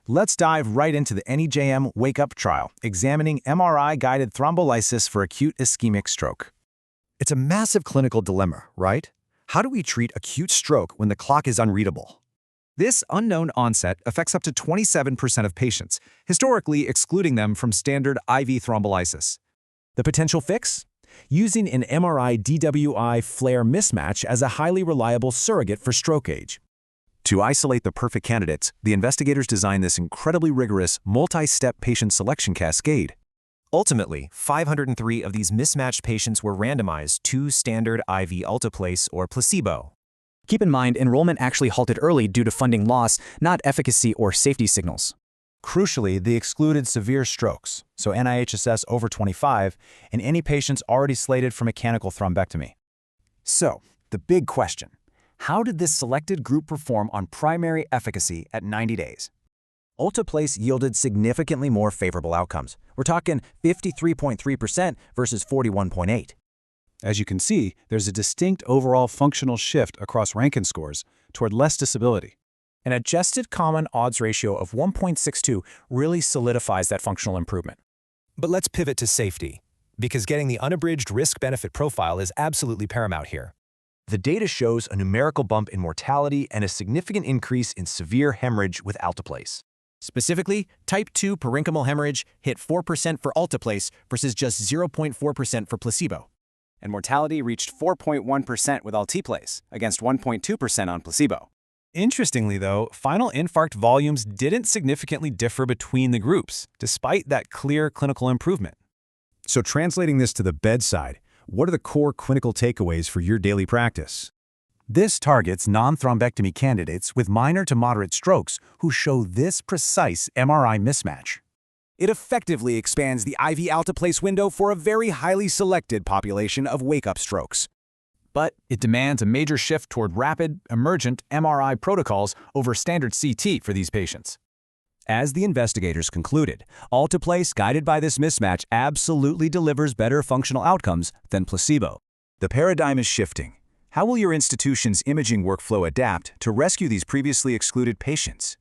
Let's dive right into the NEJM Wake Up trial, examining MRI-guided thrombolysis for acute ischemic stroke. It's a massive clinical dilemma, right? How do we treat acute stroke when the clock is unreadable? This unknown onset affects up to 27% of patients, historically excluding them from standard IV thrombolysis. The potential fix? Using an MRI-DWI flare mismatch as a highly reliable surrogate for stroke age. To isolate the perfect candidates, the investigators designed this incredibly rigorous, multi-step patient selection cascade. Ultimately, 503 of these mismatched patients were randomized to standard IV alteplase or placebo. Keep in mind, enrollment actually halted early due to funding loss, not efficacy or safety signals. Crucially, they excluded severe strokes, so NIHSS over 25, and any patients already slated for mechanical thrombectomy. So, the big question: how did this selected group perform on primary efficacy at 90 days? Alteplase yielded significantly more favorable outcomes. We're talking 53.3% versus 41.8%. As you can see, there's a distinct overall functional shift across Rankin scores toward less disability. An adjusted common odds ratio of 1.62 really solidifies that functional improvement. But let's pivot to safety, because getting the unabridged risk-benefit profile is absolutely paramount here. The data shows a numerical bump in mortality and a significant increase in severe hemorrhage with alteplase. Specifically, type 2 parenchymal hemorrhage hit 4% for alteplase versus just 0.4% for placebo. And mortality reached 4.1% with alteplase against 1.2% on placebo. Interestingly, though, final infarct volumes didn't significantly differ between the groups, despite that clear clinical improvement. So translating this to the bedside, what are the core clinical takeaways for your daily practice? This targets non-thrombectomy candidates with minor to moderate strokes who show this precise MRI mismatch. It effectively expands the IV alteplase window for a very highly selected population of wake-up strokes. But it demands a major shift toward rapid, emergent MRI protocols over standard CT for these patients. As the investigators concluded, alteplase guided by this mismatch absolutely delivers better functional outcomes than placebo. The paradigm is shifting. How will your institution's imaging workflow adapt to rescue these previously excluded patients?